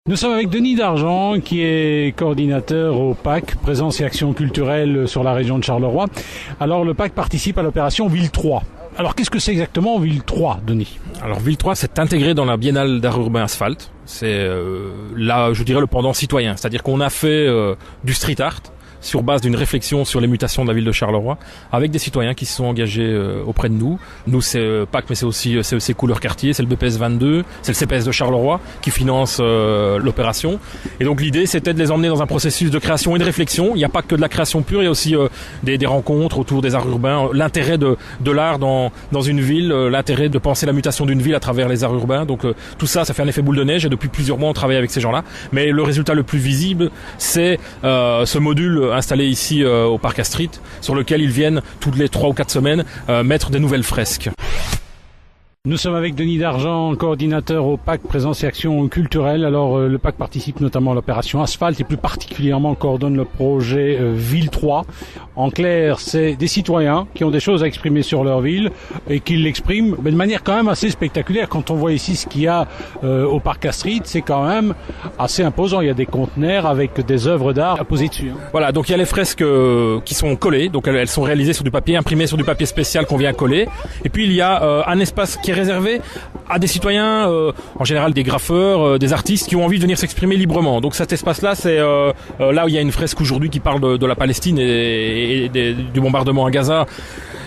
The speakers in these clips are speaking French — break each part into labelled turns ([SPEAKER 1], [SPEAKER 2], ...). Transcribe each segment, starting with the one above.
[SPEAKER 1] Nous sommes avec Denis Dargent, qui est coordinateur au PAC, Présence et Action culturelle sur la région de Charleroi. Alors, le PAC participe à l'opération Ville 3. Alors, qu'est-ce que c'est exactement Ville 3, Denis?
[SPEAKER 2] Alors, Ville 3, c'est intégré dans la Biennale d'art urbain asphalte. C'est là, je dirais, le pendant citoyen. C'est-à-dire qu'on a fait du street art sur base d'une réflexion sur les mutations de la ville de Charleroi, avec des citoyens qui se sont engagés auprès de nous. Nous, c'est PAC, mais c'est aussi CEC Couleur Quartier, c'est le BPS 22, c'est le CPS de Charleroi qui finance l'opération. Et donc l'idée, c'était de les emmener dans un processus de création et de réflexion. Il n'y a pas que de la création pure, il y a aussi des rencontres autour des arts urbains, l'intérêt de l'art dans une ville, l'intérêt de penser la mutation d'une ville à travers les arts urbains. Donc tout ça, ça fait un effet boule de neige, et depuis plusieurs mois, on travaille avec ces gens-là. Mais le résultat le plus visible, c'est ce module installé ici au Parc Astrid, sur lequel ils viennent toutes les 3 ou 4 semaines mettre des nouvelles fresques.
[SPEAKER 1] Nous sommes avec Denis Dargent, coordinateur au PAC Présence et Action culturelle. Alors, le PAC participe notamment à l'opération Asphalte et plus particulièrement coordonne le projet Ville 3. En clair, c'est des citoyens qui ont des choses à exprimer sur leur ville et qui l'expriment de manière quand même assez spectaculaire. Quand on voit ici ce qu'il y a au Parc Astrid, c'est quand même assez imposant. Il y a des conteneurs avec des œuvres d'art à poser dessus.
[SPEAKER 2] Voilà, donc il y a les fresques qui sont collées, donc elles sont réalisées sur du papier, imprimées sur du papier spécial qu'on vient coller. Et puis il y a un espace qui est réservé à des citoyens, en général des graffeurs, des artistes qui ont envie de venir s'exprimer librement. Donc cet espace-là, c'est là où il y a une fresque aujourd'hui qui parle de la Palestine et du bombardement à Gaza.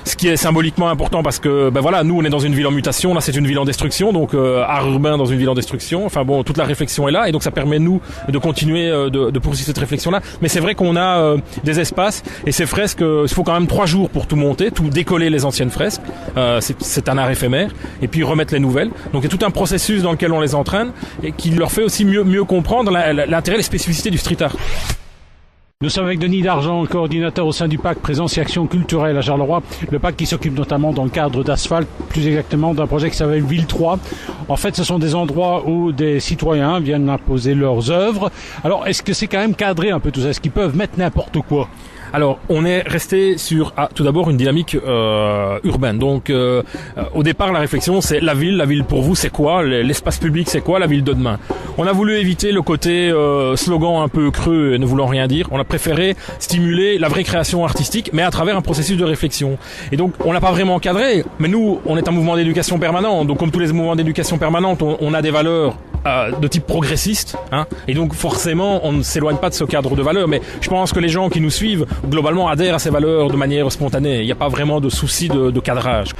[SPEAKER 2] Ce qui est symboliquement important parce que voilà, nous on est dans une ville en mutation, là c'est une ville en destruction, donc art urbain dans une ville en destruction. Enfin bon, toute la réflexion est là et donc ça permet nous de continuer de poursuivre cette réflexion-là. Mais c'est vrai qu'on a des espaces et ces fresques, il faut quand même 3 jours pour tout monter, tout décoller les anciennes fresques. C'est un art éphémère et puis remettre les nouvelles. Donc il y a tout un processus dans lequel on les entraîne et qui leur fait aussi mieux comprendre l'intérêt et les spécificités du street art.
[SPEAKER 1] Nous sommes avec Denis Dargent, coordinateur au sein du PAC Présence et Action culturelle à Charleroi. Le PAC qui s'occupe notamment dans le cadre d'Asphalte, plus exactement d'un projet qui s'appelle Ville 3. En fait, ce sont des endroits où des citoyens viennent imposer leurs œuvres. Alors, est-ce que c'est quand même cadré un peu tout ça? Est-ce qu'ils peuvent mettre n'importe quoi?
[SPEAKER 2] Alors, on est resté sur tout d'abord une dynamique urbaine. Donc, au départ, la réflexion, c'est la ville pour vous, c'est quoi? L'espace public, c'est quoi? La ville de demain. On a voulu éviter le côté slogan un peu creux et ne voulant rien dire. On a préféré stimuler la vraie création artistique, mais à travers un processus de réflexion. Et donc, on n'a pas vraiment cadré, mais nous, on est un mouvement d'éducation permanent. Donc, comme tous les mouvements d'éducation permanente, on a des valeurs de type progressiste, hein, et donc forcément on ne s'éloigne pas de ce cadre de valeurs, mais je pense que les gens qui nous suivent globalement adhèrent à ces valeurs de manière spontanée. Il n'y a pas vraiment de souci de cadrage.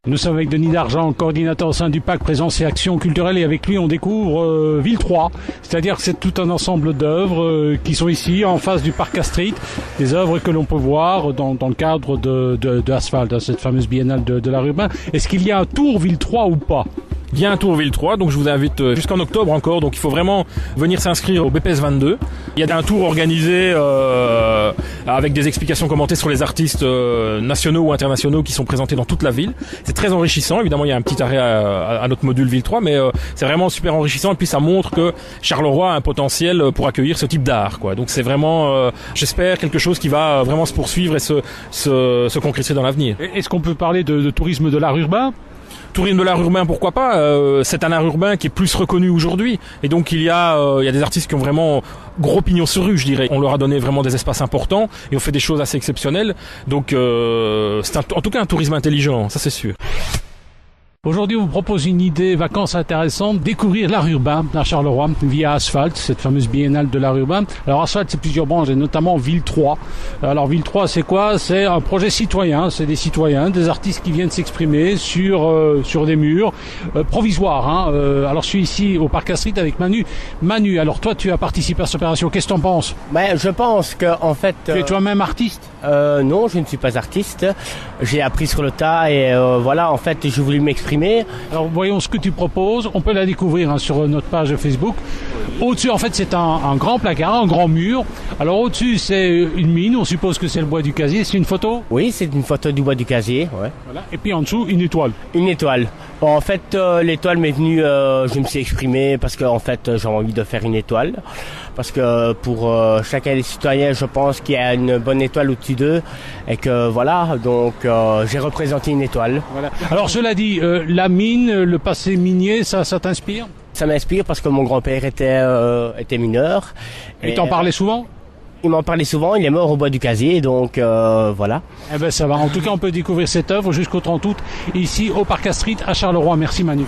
[SPEAKER 1] Nous sommes avec Denis Dargent, coordinateur au sein du PAC Présence et Action culturelle, et avec lui on découvre Ville 3, c'est-à-dire que c'est tout un ensemble d'œuvres qui sont ici en face du Parc Astrid, des œuvres que l'on peut voir dans le cadre de Asphalte, cette fameuse biennale de l'art urbain. Est-ce qu'il y a un tour Ville 3 ou pas?
[SPEAKER 2] Il y a un tour Ville 3, donc je vous invite jusqu'en octobre encore, donc il faut vraiment venir s'inscrire au BPS 22. Il y a un tour organisé avec des explications commentées sur les artistes nationaux ou internationaux qui sont présentés dans toute la ville. C'est très enrichissant, évidemment il y a un petit arrêt à notre module Ville 3, mais c'est vraiment super enrichissant et puis ça montre que Charleroi a un potentiel pour accueillir ce type d'art, quoi. Donc c'est vraiment, j'espère, quelque chose qui va vraiment se poursuivre et se concrétiser dans l'avenir.
[SPEAKER 1] Est-ce qu'on peut parler de tourisme de l'art urbain?
[SPEAKER 2] Tourisme de l'art urbain, pourquoi pas? C'est un art urbain qui est plus reconnu aujourd'hui. Et donc il y a des artistes qui ont vraiment gros pignon sur rue, je dirais. On leur a donné vraiment des espaces importants et on fait des choses assez exceptionnelles. Donc c'est en tout cas un tourisme intelligent, ça c'est sûr.
[SPEAKER 1] Aujourd'hui, on vous propose une idée vacances intéressante, découvrir l'art urbain à Charleroi via Asphalte, cette fameuse biennale de l'art urbain. Alors Asphalte, c'est plusieurs branches et notamment Ville 3. Alors Ville 3, c'est quoi? C'est un projet citoyen, c'est des citoyens, des artistes qui viennent s'exprimer sur des murs provisoires. Hein. Alors je suis ici au Parc Astrid avec Manu. Manu, alors toi, tu as participé à cette opération, qu'est-ce que tu en penses?
[SPEAKER 3] Je pense que en fait...
[SPEAKER 1] Tu es toi-même artiste?
[SPEAKER 3] Non, je ne suis pas artiste. J'ai appris sur le tas et voilà, en fait, j'ai voulu m'exprimer.
[SPEAKER 1] Alors voyons ce que tu proposes. On peut la découvrir sur notre page Facebook. Au-dessus, en fait, c'est un grand placard, un grand mur. Alors au-dessus, c'est une mine. On suppose que c'est le bois du casier. C'est une photo?
[SPEAKER 3] Oui, c'est une photo du bois du casier. Ouais.
[SPEAKER 1] Voilà. Et puis en dessous, une étoile.
[SPEAKER 3] Une étoile. Bon, en fait, l'étoile m'est venue, je me suis exprimé parce que en fait, j'ai envie de faire une étoile. Parce que pour chacun des citoyens, je pense qu'il y a une bonne étoile au-dessus d'eux. Et que voilà, donc j'ai représenté une étoile.
[SPEAKER 1] Voilà. Alors cela dit, la mine, le passé minier, ça t'inspire?
[SPEAKER 3] Ça m'inspire parce que mon grand-père était mineur.
[SPEAKER 1] Et t'en parlais souvent?
[SPEAKER 3] Il m'en parlait souvent, il est mort au bois du Casier, donc voilà.
[SPEAKER 1] Eh ben ça va. En tout cas, on peut découvrir cette œuvre jusqu'au 30 août ici au Parc Astrid à Charleroi. Merci Manu.